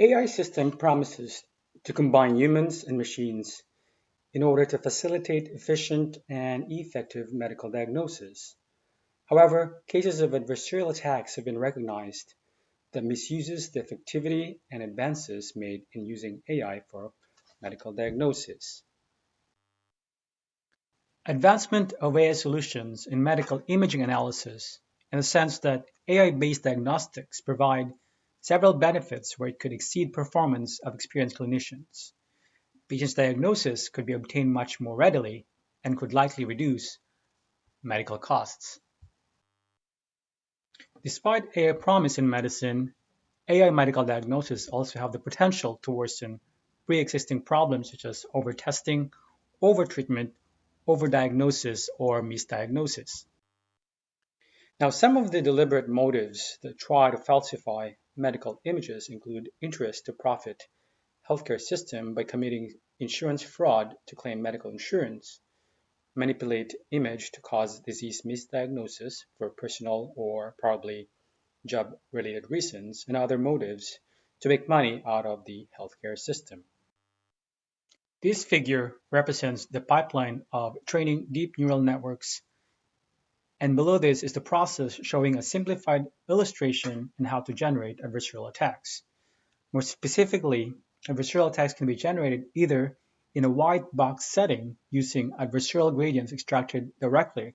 AI system promises to combine humans and machines in order to facilitate efficient and effective medical diagnosis. However, cases of adversarial attacks have been recognized that misuses the effectivity and advances made in using AI for medical diagnosis. Advancement of AI solutions in medical imaging analysis, in the sense that AI-based diagnostics provide several benefits where it could exceed performance of experienced clinicians. Patients' diagnosis could be obtained much more readily and could likely reduce medical costs. Despite AI promise in medicine, AI medical diagnosis also have the potential to worsen pre-existing problems such as overtesting, overtreatment, overdiagnosis, or misdiagnosis. Now, some of the deliberate motives that try to falsify medical images include interest to profit healthcare system by committing insurance fraud to claim medical insurance, manipulate image to cause disease misdiagnosis for personal or probably job-related reasons, and other motives to make money out of the healthcare system. This figure represents the pipeline of training deep neural networks, and below this is the process showing a simplified illustration on how to generate adversarial attacks. More specifically, adversarial attacks can be generated either in a white box setting using adversarial gradients extracted directly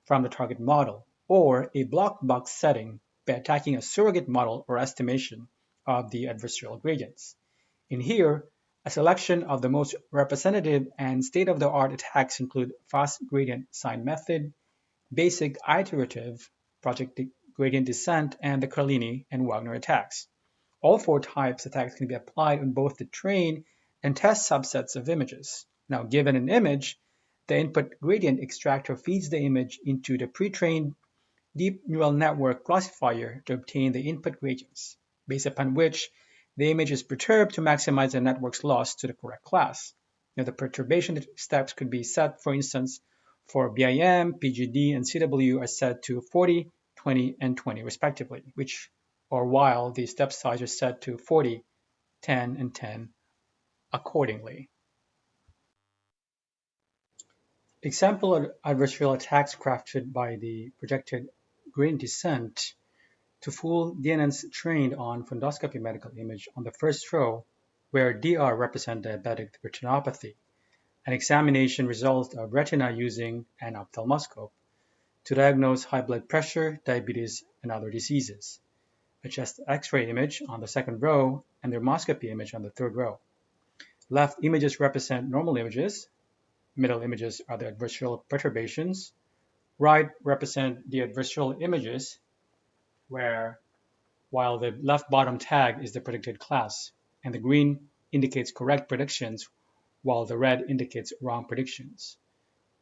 from the target model, or a black box setting by attacking a surrogate model or estimation of the adversarial gradients. In here, a selection of the most representative and state-of-the-art attacks include fast gradient sign method, basic iterative project gradient descent, and the Carlini and Wagner attacks. All four types of attacks can be applied on both the train and test subsets of images. Now, given an image, the input gradient extractor feeds the image into the pre-trained deep neural network classifier to obtain the input gradients, based upon which the image is perturbed to maximize the network's loss to the correct class. Now, the perturbation steps could be set, for instance, for BIM, PGD, and CW are set to 40, 20, and 20 respectively, while the step size is set to 40, 10, and 10 accordingly. Example of adversarial attacks crafted by the projected gradient descent to fool DNNs trained on fundoscopy medical image on the first row, where DR represent diabetic retinopathy. An examination results of retina using an ophthalmoscope to diagnose high blood pressure, diabetes, and other diseases. A chest X-ray image on the second row and the dermoscopy image on the third row. Left images represent normal images. Middle images are the adversarial perturbations. Right represent the adversarial images, while the left bottom tag is the predicted class, and the green indicates correct predictions, while the red indicates wrong predictions.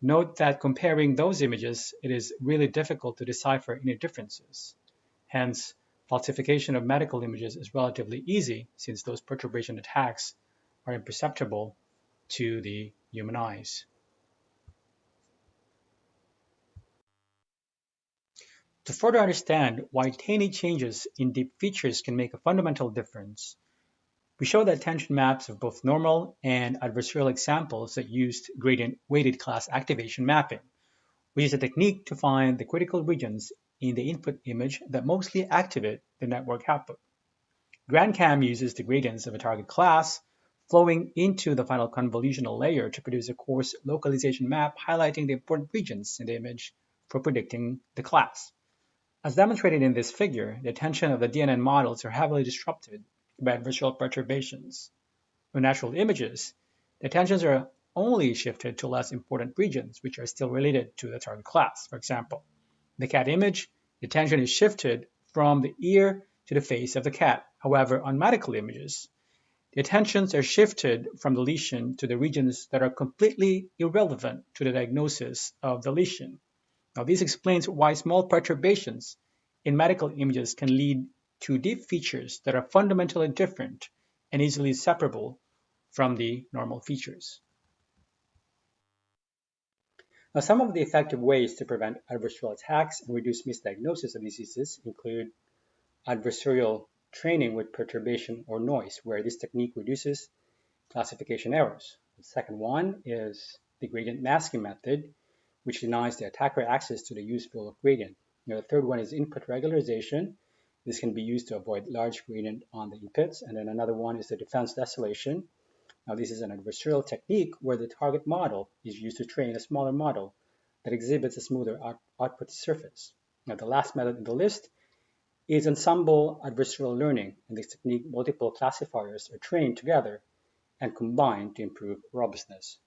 Note that comparing those images, it is really difficult to decipher any differences. Hence, falsification of medical images is relatively easy since those perturbation attacks are imperceptible to the human eyes. To further understand why tiny changes in deep features can make a fundamental difference, we show the attention maps of both normal and adversarial examples that used gradient weighted class activation mapping, which is a technique to find the critical regions in the input image that mostly activate the network output. GrandCam uses the gradients of a target class flowing into the final convolutional layer to produce a coarse localization map highlighting the important regions in the image for predicting the class. As demonstrated in this figure, the attention of the DNN models are heavily disrupted by adversarial perturbations. On natural images, the attentions are only shifted to less important regions which are still related to the target class. For example, in the cat image, the attention is shifted from the ear to the face of the cat. However, on medical images, the attentions are shifted from the lesion to the regions that are completely irrelevant to the diagnosis of the lesion. Now, this explains why small perturbations in medical images can lead to deep features that are fundamentally different and easily separable from the normal features. Now, some of the effective ways to prevent adversarial attacks and reduce misdiagnosis of diseases include adversarial training with perturbation or noise, where this technique reduces classification errors. The second one is the gradient masking method, which denies the attacker access to the useful gradient. The third one is input regularization. This can be used to avoid large gradient on the inputs. And then another one is the defense desolation. Now, this is an adversarial technique where the target model is used to train a smaller model that exhibits a smoother output surface. Now, the last method in the list is ensemble adversarial learning. In this technique, multiple classifiers are trained together and combined to improve robustness.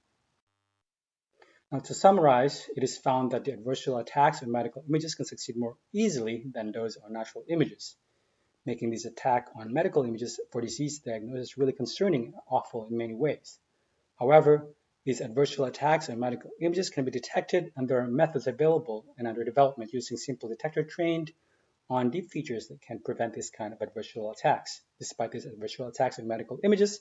Now, to summarize, it is found that the adversarial attacks on medical images can succeed more easily than those on natural images, making this attack on medical images for disease diagnosis really concerning and awful in many ways. However, these adversarial attacks on medical images can be detected, and there are methods available and under development using simple detector trained on deep features that can prevent this kind of adversarial attacks. Despite these adversarial attacks on medical images,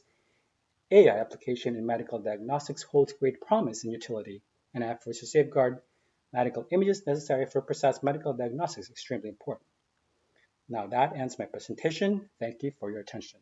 AI application in medical diagnostics holds great promise and utility, and efforts to safeguard medical images necessary for precise medical diagnostics is extremely important. Now that ends my presentation. Thank you for your attention.